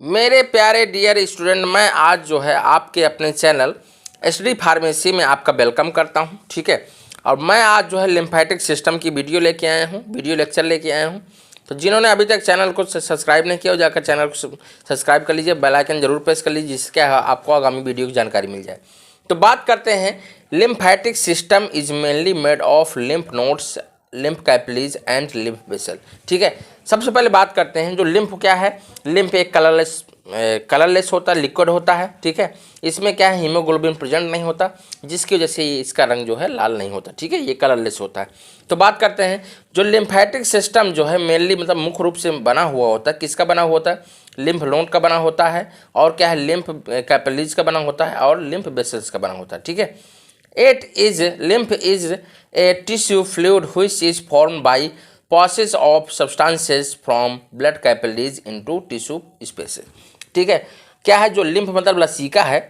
मेरे प्यारे dear student, मैं आज जो है आपके अपने चैनल एसडी फार्मेसी में आपका वेलकम करता हूं। ठीक है, और मैं आज जो है लिम्फेटिक सिस्टम की वीडियो लेके आया हूं, वीडियो लेक्चर लेके आया हूं। तो जिन्होंने अभी तक चैनल को सब्सक्राइब नहीं किया हो, जाकर चैनल को सब्सक्राइब कर लीजिए, बेल आइकन जरूर प्रेस कर लीजिए, जिससे आपको आगामी वीडियो की जानकारी मिल जाए। तो बात करते हैं, lymphatic system is mainly made of lymph nodes, lymph capillaries and lymph vessel. ठीक है, सबसे पहले बात करते हैं जो लिम्फ क्या है। लिम्फ एक कलरलेस होता है, लिक्विड होता है। ठीक है, इसमें क्या है, हीमोग्लोबिन प्रेजेंट नहीं होता, जिसकी वजह से इसका रंग जो है लाल नहीं होता। ठीक है, ये कलरलेस होता है। तो बात करते हैं, जो लिम्फेटिक सिस्टम जो है मेनली मतलब मुख्य रूप से बना हुआ होता है, किसका बना हुआ होता है, लिम्फ नोड का बना होता है, और क्या है, लिम्फ कैपिलरीज का बना होता है, और लिम्फ वेसल्स का बना होता है। ठीक है, lymph is a tissue fluid which is formed by process of substances from blood capillaries into tissue spaces। ठीक है, क्या है, जो लिम्फ मतलब लसीका है,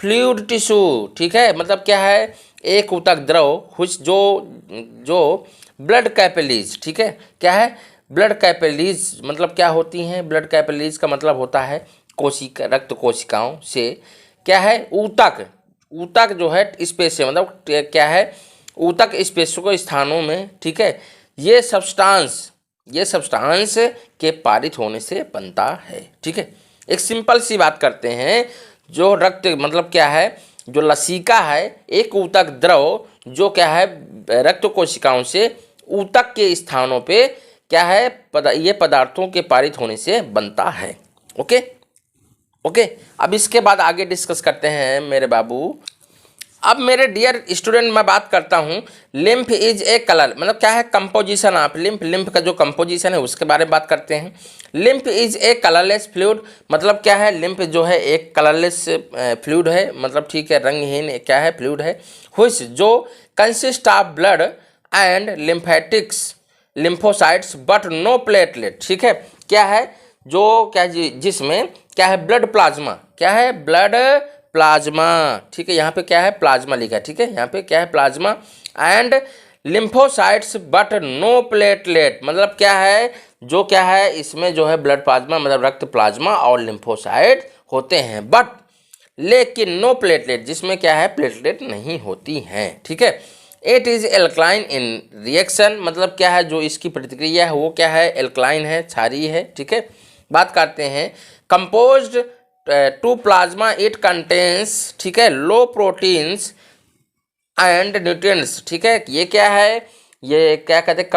फ्लूइड टिश्यू। ठीक है, मतलब क्या है, एक ऊतक द्रव which जो ब्लड कैपिलरीज। ठीक है, क्या है, ब्लड कैपिलरीज मतलब क्या होती हैं, ब्लड कैपिलरीज का मतलब होता है कोशिका, रक्त कोशिकाओं से क्या है, ऊतक जो है स्पेस से मतलब क्या है, ऊतक स्पेस को स्थानों में। ठीक है, ये सब्सटेंस के पारित होने से बनता है। ठीक है, एक सिंपल सी बात करते हैं, जो रक्त मतलब क्या है, जो लसीका है, एक ऊतक द्रव जो क्या है रक्त कोशिकाओं से ऊतक के स्थानों पे क्या है, ये पदार्थों के पारित होने से बनता है। ओके, अब इसके बाद आगे डिस्कस करते हैं मेरे बाबू। अब मेरे डियर स्टूडेंट, मैं बात करता हूँ, लिम्फ इज ए कलर मतलब क्या है, कंपोजिशन ऑफ लिम्फ का जो कंपोजिशन है उसके बारे में बात करते हैं। Lymph is a colourless fluid मतलब क्या है, लिम्फ जो है एक कलरलेस फ्लूइड है, मतलब ठीक है, रंगहीन क्या है, फ्लूइड है, व्हिच जो consist of blood and lymphatics lymphocytes but no platelet. ठीक है, क्या है, जो क्या जिसमें क्या है, ब्लड प्लाज्मा, क्या है, ब्लड प्लाज्मा। ठीक है, यहाँ पे क्या है, प्लाज्मा लिखा है। ठीक है, यहाँ पे क्या है, plasma and lymphocytes but no platelet मतलब क्या है, जो क्या है, इसमें जो है ब्लड प्लाज्मा मतलब रक्त प्लाज्मा और लिम्फोसाइट होते हैं, बट लेकिन नो प्लेटलेट जिसमें क्या है, प्लेटलेट नहीं होती हैं। ठीक है, it is alkaline in reaction मतलब क्या है, जो इसकी प्रतिक्रिया है वो क्या है, एल्कलाइन है, क्षारीय है। ठीक है, बात करते हैं, composed to plasma it contains, ठीक है, लो प्रोटीन्स एंड न्यूट्रिएंट्स। ठीक है, ये क्या है, ये क्या कहते हैं,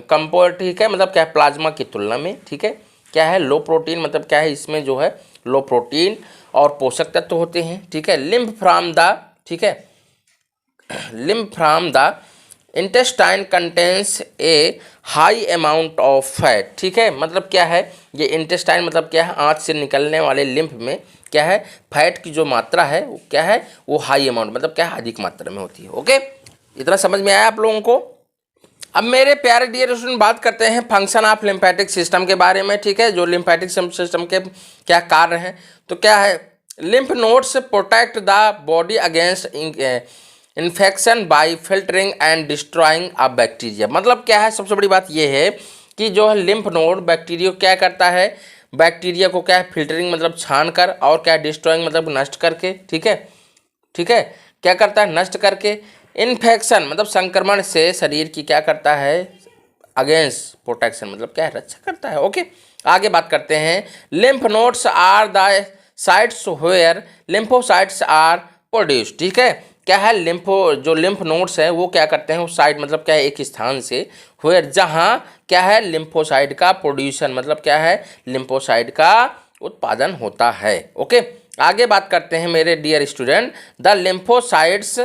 कंपोज। ठीक है, मतलब क्या है, प्लाज्मा की तुलना में। ठीक है, क्या है, लो प्रोटीन मतलब क्या है, इसमें जो है लो प्रोटीन और पोषक तत्व होते हैं। ठीक है, लिम्फ फ्रॉम द, ठीक है, lymph from the intestine contains A high amount of fat. ठीक है, मतलब क्या है, ये इंटेस्टाइन मतलब क्या है, आंत से निकलने वाले लिम्फ में क्या है, फैट की जो मात्रा है वो क्या है, वो हाई अमाउंट मतलब क्या है, अधिक मात्रा में होती है। ओके, इतना समझ में आया आप लोगों को। अब मेरे प्यारे डियर स्टूडेंट, बात करते हैं फंक्शन ऑफ लिम्फेटिक सिस्टम के बारे में। ठीक है, जो लिम्फेटिक सिस्टम के क्या कार्य हैं, तो क्या है, lymph nodes protect the body against infection by filtering and destroying of bacteria मतलब क्या है, सबसे बड़ी बात यह है कि जो है लिम्फ नोड बैक्टीरिया क्या करता है, बैक्टीरिया को क्या है, फिल्टरिंग मतलब छान कर, और क्या डिस्ट्रॉइंग मतलब नष्ट करके। ठीक है, क्या करता है, नष्ट करके, इन्फेक्शन मतलब संक्रमण से शरीर की क्या करता है, अगेंस्ट प्रोटेक्शन मतलब क्या है, रक्षा करता है। ओके, आगे बात करते हैं, lymph nodes are the sites where lymphocytes are produced. ठीक है, क्या है, लिम्फ नोड्स है वो क्या करते हैं, उस साइड मतलब क्या है, एक स्थान से वेयर जहाँ क्या है, लिम्फोसाइट का प्रोड्यूशन मतलब क्या है, लिम्फोसाइट का उत्पादन होता है। ओके, आगे बात करते हैं मेरे डियर स्टूडेंट, द लिम्फोसाइट्स,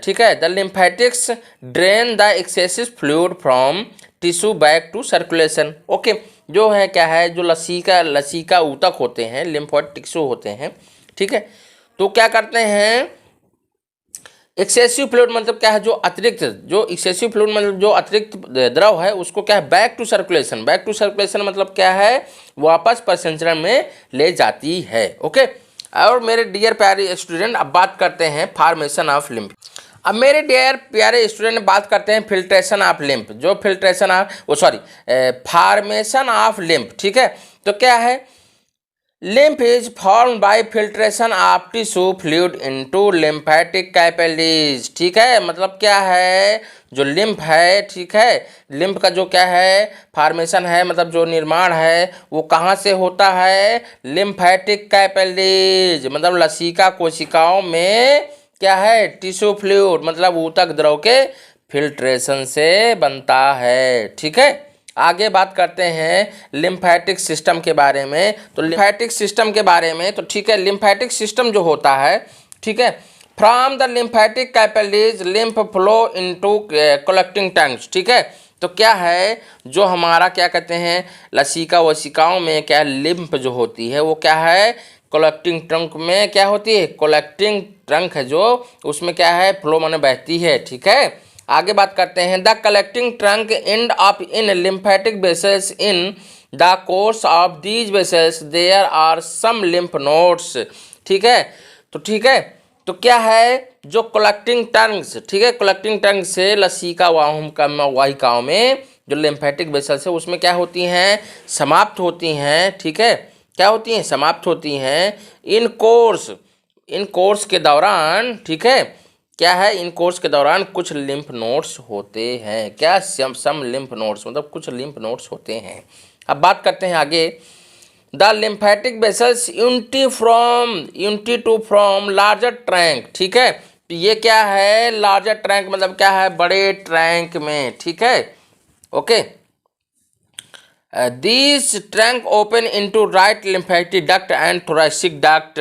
ठीक है, the lymphatics drain the excessive fluid from tissue back to circulation. Okay, जो है क्या है, जो लसीका ऊतक होते हैं, लिम्फोइड टिश्यू होते हैं। ठीक है, तो क्या करते हैं, एक्सेसिव फ्लूइड मतलब क्या है, जो एक्सेसिव फ्लूइड मतलब जो अतिरिक्त द्रव है उसको क्या है, बैक टू सर्कुलेशन मतलब क्या है, वापस परिसंचरण में ले जाती है। ओके, और मेरे डियर प्यारे स्टूडेंट, अब बात करते हैं फॉर्मेशन ऑफ लिम्फ। अब मेरे डियर प्यारे स्टूडेंट, बात करते हैं filtration of lymph, formation of lymph. ठीक है, तो क्या है, lymph is form by filtration of tissue fluid into lymphatic capillaries. ठीक है, मतलब क्या है, जो लिम्फ है, ठीक है, लिम्फ का जो क्या है फॉर्मेशन है, मतलब जो निर्माण है वो कहाँ से होता है, लिम्फेटिक कैपिलरीज, मतलब लसीका कोशिकाओं में क्या है, टिश्यू फ्लूइड मतलब ऊतक द्रव के फिल्ट्रेशन से बनता है। ठीक है, आगे बात करते हैं लिम्फेटिक सिस्टम के बारे में। तो लिम्फेटिक सिस्टम के बारे में तो ठीक है, लिम्फेटिक सिस्टम जो होता है, ठीक है, from the lymphatic capillaries lymph flow into collecting tanks. ठीक है, तो क्या है, जो हमारा क्या कहते हैं लसीका वसिकाओं में क्या लिम्फ जो होती है वो क्या है, कलेक्टिंग ट्रंक में क्या होती है, कलेक्टिंग ट्रंक है जो, उसमें क्या है फ्लो माने बहती है। ठीक है, आगे बात करते हैं the collecting trunk and up in lymphatic vessels in the course of these vessels there are some lymph nodes. ठीक है, तो ठीक है, तो क्या है, जो कलेक्टिंग टंग्स, ठीक है, कलेक्टिंग टंग से लसीका वाहिकाओं में जो लिम्फेटिक वेसल्स है उसमें क्या होती हैं, समाप्त होती हैं। ठीक है, क्या होती हैं, समाप्त होती हैं। इन कोर्स के दौरान, ठीक है, क्या है, इन कोर्स के दौरान कुछ लिम्फ नोड्स होते हैं। क्या, सम लिम्फ नोड्स मतलब कुछ लिम्फ नोड्स होते हैं। अब बात करते हैं आगे, the lymphatic vessels unity to from larger trunk. ठीक है, तो ये क्या है, लार्जर ट्रैंक मतलब क्या है, बड़े ट्रैंक में। ठीक है, okay, this trunk open into right lymphatic duct and thoracic duct.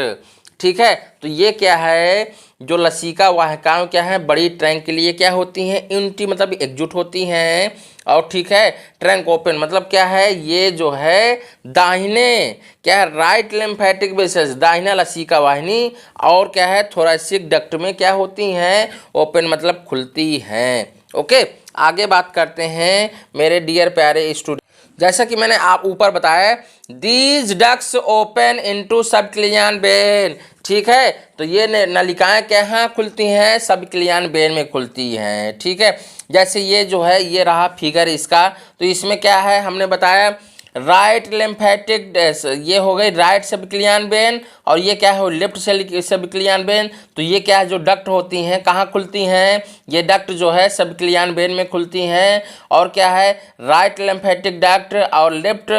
ठीक है, तो ये क्या है, जो लसीका वाहिकाएं क्या है बड़ी ट्रैंक के लिए क्या होती हैं, यूनिटी मतलब एकजुट होती हैं। और ठीक है, ट्रैंक ओपन मतलब क्या है, ये जो है दाहिने क्या है, राइट लिम्फेटिक वेसल्स दाहिना लसीका वाहिनी, और क्या है थोरैसिक डक्ट में क्या होती हैं, ओपन मतलब खुलती हैं। ओके, आगे बात करते हैं मेरे डियर प्यारे स्टूडेंट, जैसा कि मैंने आप ऊपर बताया, these ducts open into subclavian vein. ठीक है, तो ये नलिकाएं क्या हैं, खुलती हैं सबक्लियन वेन में खुलती हैं। ठीक है, जैसे ये जो है ये रहा फिगर इसका, तो इसमें क्या है हमने बताया, राइट लिम्फेटिक, ये हो गई राइट सबक्लियन वेन, और ये क्या है लेफ्ट सबक्लियन वेन। तो ये क्या है, जो डक्ट होती हैं कहाँ खुलती हैं, ये डक्ट जो है सबक्लियन वेन में खुलती हैं। और क्या है, राइट लिम्फेटिक डक्ट और लेफ्ट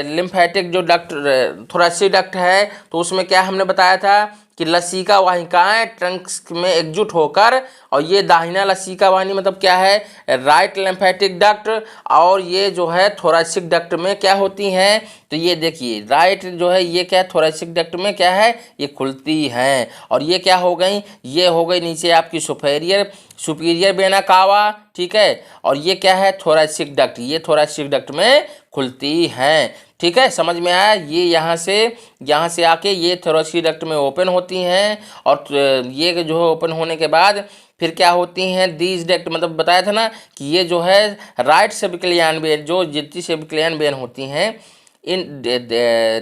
लिम्फेटिक जो डक्ट थोरैसिक डक्ट है, तो उसमें क्या हमने बताया था कि लसीका वाहिकाएं ट्रंक्स में एकजुट होकर, और ये दाहिना लसीका वाहिनी मतलब क्या है, राइट लिम्फेटिक डक्ट, और ये जो है थोरैसिक डक्ट में क्या होती हैं, तो ये देखिए राइट जो है ये क्या है थोरैसिक डक्ट में क्या है, ये खुलती हैं। और ये क्या हो गई, ये हो गई नीचे आपकी सुपीरियर वेना कावा। ठीक है, और ये क्या है थोरैसिक डक्ट, ये थोरैसिक डक्ट में खुलती हैं। ठीक है, समझ में आया, ये यहाँ से आके ये थोरैसिक डक्ट में ओपन होती हैं, और ये जो है ओपन होने के बाद फिर क्या होती हैं, दीज डक्ट मतलब बताया था ना कि ये जो है राइट सबक्लियन वेन, जो जितनी सबक्लियन वेन होती हैं, इन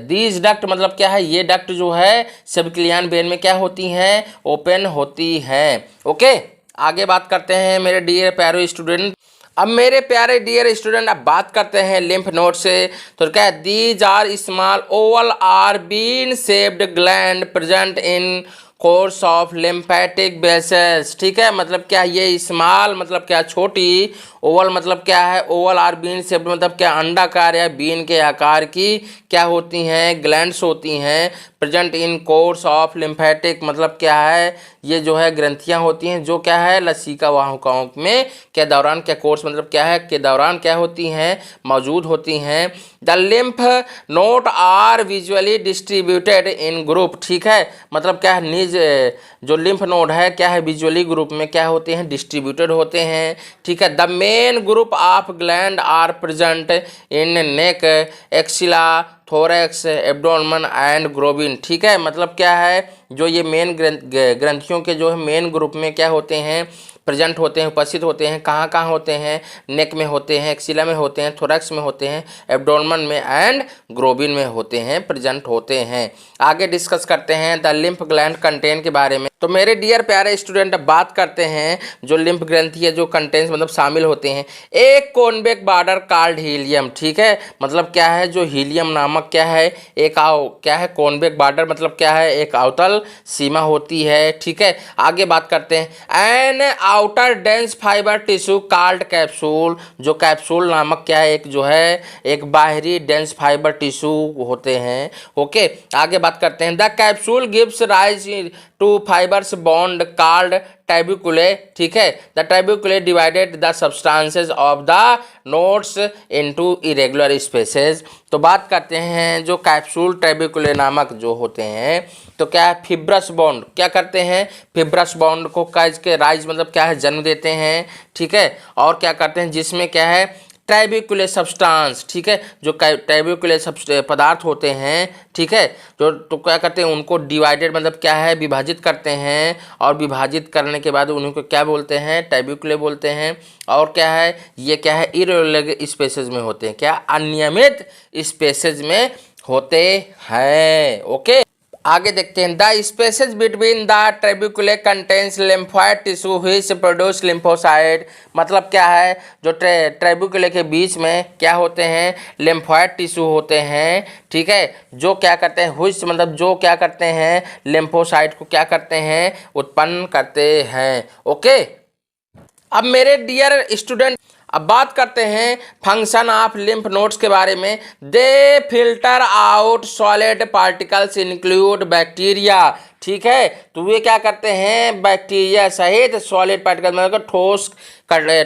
दीज डक्ट मतलब क्या है, ये डक्ट जो है सबक्लियन वेन में क्या होती हैं, ओपन होती हैं। ओके, आगे बात करते हैं मेरे डियर प्यारे स्टूडेंट। अब मेरे प्यारे डियर स्टूडेंट अब बात करते हैं लिम्फ नोड से। तो क्या है, these are small oval or bean shaped gland present in course of lymphatic vessels. ठीक है, मतलब क्या, ये स्मॉल मतलब क्या छोटी, ओवल मतलब क्या है, ओवल आर बीन शेप्ड मतलब क्या अंडाकार या बीन के आकार की क्या होती हैं, ग्लैंड्स होती हैं, present in course of lymphatic मतलब क्या है, ये जो है ग्रंथियां होती हैं जो क्या है लसीका वाहिकाओं में के दौरान क्या, कोर्स मतलब क्या है के दौरान क्या होती हैं, मौजूद होती हैं। The lymph node are visually distributed in group. ठीक है, मतलब क्या है, निज जो लिम्फ नोड है क्या है विजुअली ग्रुप में क्या होते हैं, डिस्ट्रीब्यूटेड होते हैं। ठीक है, the main group of gland are present in neck, axilla, thorax, abdomen and globin. ठीक है, मतलब क्या है, जो ये मेन ग्रंथियों के जो है मेन ग्रुप में क्या होते हैं, प्रेजेंट होते हैं, उपस्थित होते हैं, कहाँ कहाँ होते हैं, नेक में होते हैं, एक्सिला में होते हैं, थोरैक्स में होते हैं, एब्डोमेन में एंड ग्लोबिन में होते हैं, प्रेजेंट होते हैं। आगे डिस्कस करते हैं द लिम्फ ग्लैंड कंटेन के बारे में। तो मेरे डियर प्यारे स्टूडेंट, अब बात करते हैं जो लिम्फ ग्रंथि है जो कंटेंस मतलब शामिल होते हैं एक कॉन्वेक्स बॉर्डर कॉल्ड हीलियम। ठीक है, मतलब क्या है, जो हीलियम नामक क्या है, एक क्या है कॉन्वेक्स बॉर्डर मतलब क्या है, एक अवतल सीमा होती है। ठीक है, आगे बात करते हैं an outer dense fiber tissue called capsule. जो कैप्सूल नामक क्या है, एक जो है एक बाहरी डेंस फाइबर टिश्यू होते हैं। ओके, आगे बात करते हैं the capsule gives rise to fibres bands called trabeculae. ठीक है, the trabeculae divided the substances of the nodes into irregular spaces. तो बात करते हैं जो कैप्सूल ट्यूबिकुले नामक जो होते हैं, तो क्या है फिब्रस बॉन्ड क्या करते हैं, फिब्रस बॉन्ड को काज के राइज मतलब क्या है जन्म देते हैं। ठीक है, और क्या करते हैं जिसमें क्या है ट्यूबिकुले सब्सटेंस। ठीक है, जो ट्यूबिकुले पदार्थ होते हैं, ठीक है, जो तो क्या करते हैं उनको डिवाइडेड मतलब क्या है विभाजित करते हैं, और विभाजित करने के बाद उनको क्या बोलते हैं, ट्यूबिकुले बोलते हैं। और क्या है ये क्या है इरेगुलर स्पेसेस में होते हैं, क्या अनियमित स्पेसेस में होते हैं। ओके, आगे देखते हैं the spaces between the trabeculae contains lymphoid tissue which produce lymphocyte. मतलब क्या है जो ट्यूबिकुले के बीच में क्या होते हैं लिम्फोइड टिश्यू होते हैं। ठीक है, जो क्या करते हैं व्हिच मतलब जो क्या करते हैं लिम्फोसाइट को क्या करते हैं उत्पन्न करते हैं। ओके, अब मेरे डियर स्टूडेंट अब बात करते हैं फंक्शन ऑफ लिम्फ नोड्स के बारे में। They filter out solid particles include bacteria. ठीक है, तो वे क्या करते हैं बैक्टीरिया सहित सॉलिड पार्टिकल मतलब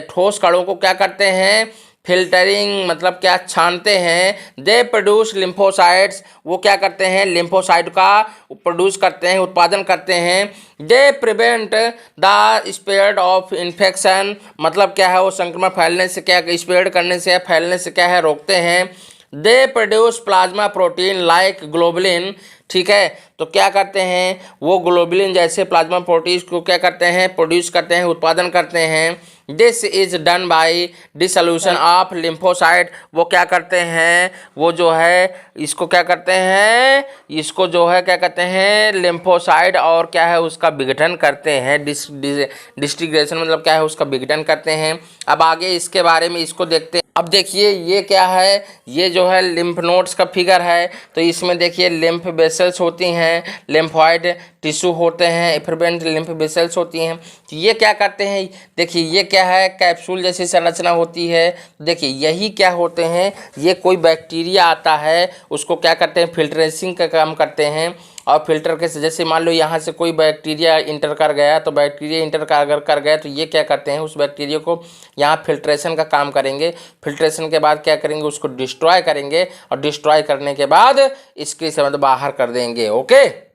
ठोस कणों को क्या करते हैं फिल्टरिंग मतलब क्या छानते हैं। दे प्रोड्यूस लिम्फोसाइट्स, वो क्या करते हैं लिम्फोसाइट का प्रोड्यूस करते हैं उत्पादन करते हैं। They prevent the spread of infection, मतलब क्या है वो संक्रमण फैलने से क्या स्प्रेड करने से फैलने से क्या है रोकते हैं। They produce plasma protein like globulin. ठीक है, तो क्या करते हैं वो ग्लोबुलिन जैसे प्लाज्मा प्रोटीन को क्या करते हैं प्रोड्यूस करते हैं उत्पादन करते हैं। This is done by dissolution of lymphocyte, वो क्या करते हैं वो जो है इसको क्या करते हैं इसको जो है क्या कहते हैं लिम्फोसाइट और क्या है उसका विघटन करते हैं। डिस्टिग्रेशन मतलब क्या है उसका विघटन करते हैं। अब आगे इसके बारे में इसको देखते हैं। अब देखिए ये क्या है, ये जो है लिम्फ नोड्स का फिगर है। तो इसमें देखिए लिम्फ वेसल्स होती हैं, लिम्फॉइड टिश्यू होते हैं, एफरेंट लिम्फ वेसल्स होती हैं। तो ये क्या करते हैं देखिए ये क्या है कैप्सूल जैसी संरचना होती है। देखिए यही क्या होते हैं ये कोई बैक्टीरिया आता है उसको क्या करते हैं फिल्ट्रेसिंग का काम करते हैं। और फिल्टर के जैसे मान लो यहाँ से कोई बैक्टीरिया इंटर कर गया, तो बैक्टीरिया इंटर अगर कर गया तो ये क्या करते हैं उस बैक्टीरिया को यहाँ फिल्ट्रेशन का काम करेंगे। फिल्ट्रेशन के बाद क्या करेंगे उसको डिस्ट्रॉय करेंगे, और डिस्ट्रॉय करने के बाद इसके से मतलब बाहर कर देंगे। ओके,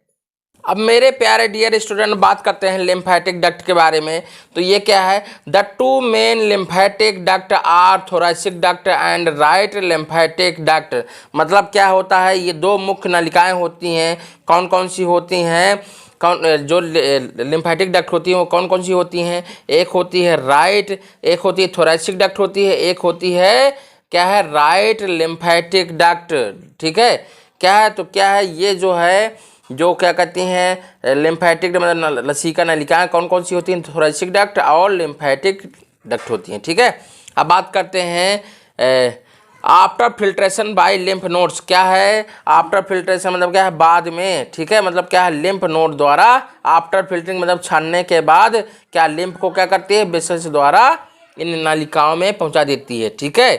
अब मेरे प्यारे डियर स्टूडेंट बात करते हैं लिम्फेटिक डक्ट के बारे में। तो ये क्या है the two main lymphatic duct are thoracic duct and right lymphatic duct. मतलब क्या होता है ये दो मुख्य नलिकाएं होती हैं, कौन कौन सी होती हैं जो लिम्फेटिक डक्ट होती है वो कौन कौन सी होती हैं, एक होती है राइट, एक होती है थोरैसिक डक्ट होती है, एक होती है क्या है राइट लिम्फेटिक डक्ट। ठीक है, क्या है तो क्या है ये जो है जो क्या कहती हैं लिम्फेटिक मतलब लसीका नलिकाएं कौन कौन सी होती हैं थोरैसिक डक्ट और लिम्फेटिक डक्ट होती हैं। ठीक है, अब बात करते हैं after filtration by lymph nodes. क्या है आफ्टर फिल्ट्रेशन मतलब क्या है बाद में। ठीक है, मतलब क्या है लिम्फ नोड द्वारा आफ्टर फिल्टरिंग मतलब छानने के बाद क्या लिम्फ को क्या करती है वेसल्स द्वारा इन नलिकाओं में पहुंचा देती है। ठीक है,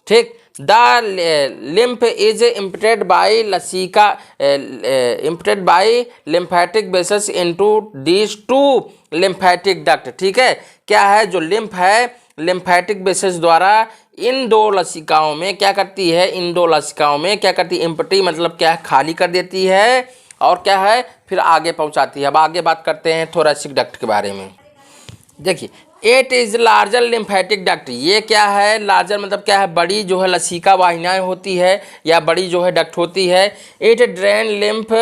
ठीक the lymph is emptied by लसीका emptied by lymphatic vessels into these two lymphatic duct. ठीक है, क्या है जो लिम्फ है लिम्फेटिक वेसल्स द्वारा इन दो लसिकाओं में क्या करती है इन दो लसिकाओं में क्या करती है इम्पटी मतलब क्या है खाली कर देती है, और क्या है फिर आगे पहुंचाती है। अब आगे बात करते हैं थोरैसिक डक्ट के बारे में। देखिए it is larger lymphatic duct, ये क्या है लार्जर मतलब क्या है बड़ी जो है लसीका वाहिनियाँ होती है या बड़ी जो है डक्ट होती है। It drain lymph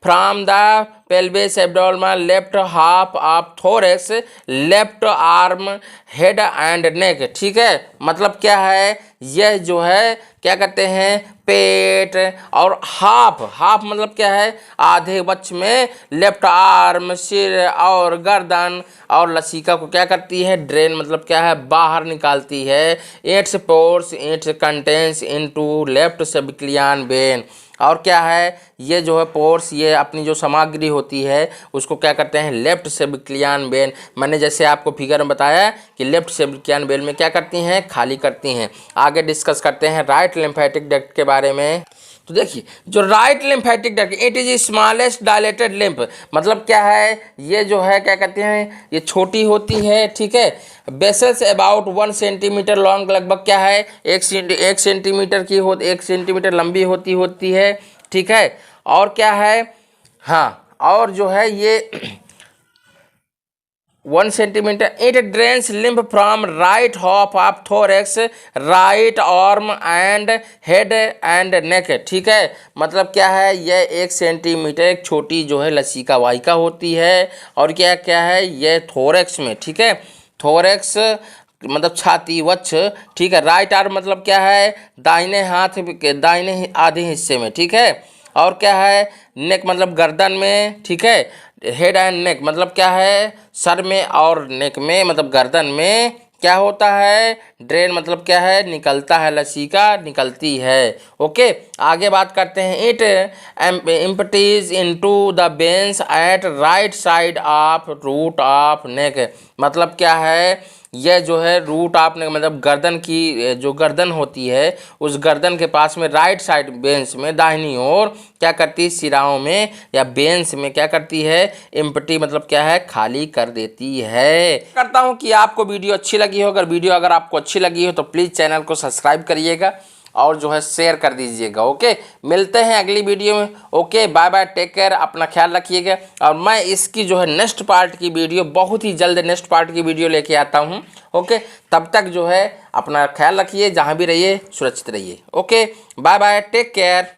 from the pelvis abdomen, left half of thorax, left arm, head and neck. ठीक है, मतलब क्या है, यह जो है क्या कहते हैं, पेट और हाफ मतलब क्या है, आधे वक्ष में, लेफ्ट आर्म, सिर और गर्दन और लसीका को क्या करती है, ड्रेन मतलब क्या है, बाहर निकालती है। It pours its contents into left subclavian vein. और क्या है, ये जो है पोर्स, ये अपनी जो सामग्री होती है उसको क्या करते हैं, लेफ्ट सेबिक्लियन वेन। मैंने जैसे आपको फिगर में बताया कि लेफ्ट सेबिक्लियन वेन में क्या करती हैं, खाली करती हैं। आगे डिस्कस करते हैं राइट लिम्फेटिक डक्ट के बारे में। तो देखिए, जो right lymphatic duct, it is smallest dilated lymph, मतलब क्या है, ये जो है क्या कहते हैं, ये छोटी होती है। ठीक है, बेसल्स अबाउट 1 सेंटीमीटर लॉन्ग, लगभग क्या है, 1 सेंटीमीटर की 1 सेंटीमीटर लंबी होती है। ठीक है, और क्या है, हाँ, और जो है ये 1 centimetre. It drains lymph from right half of thorax, right arm and head and neck. ठीक है, मतलब क्या है, यह 1 सेंटीमीटर एक छोटी जो है लसीका वाहिका होती है। और क्या क्या है, यह थोरेक्स में, ठीक है, थोरेक्स मतलब छाती, वक्ष। ठीक है, राइट आर्म मतलब क्या है, दाहिने हाथ के दाहिने आधे हिस्से में। ठीक है, और क्या है, नेक मतलब गर्दन में। ठीक है, हेड एंड नेक मतलब क्या है, सर में और नेक में मतलब गर्दन में क्या होता है, ड्रेन मतलब क्या है, निकलता है, लसीका निकलती है। ओके, आगे बात करते हैं। It empties into the veins at right side of root of neck, मतलब क्या है, यह जो है रूट ऑफ नेक मतलब गर्दन की जो गर्दन होती है उस गर्दन के पास में राइट साइड बेंस में दाहिनी ओर क्या करती है, सिराओं में या बेंस में क्या करती है, एम्प्टी मतलब क्या है, खाली कर देती है। करता हूं कि आपको वीडियो अच्छी लगी हो। अगर आपको अच्छी लगी हो तो प्लीज़ चैनल को सब्सक्राइब करिएगा और जो है शेयर कर दीजिएगा। ओके, मिलते हैं अगली वीडियो में। Okay, bye bye, take care, अपना ख्याल रखिएगा। और मैं इसकी जो है नेक्स्ट पार्ट की वीडियो बहुत ही जल्द नेक्स्ट पार्ट की वीडियो लेके आता हूँ। ओके, तब तक जो है अपना ख्याल रखिए, जहाँ भी रहिए सुरक्षित रहिए। Okay, bye bye, take care.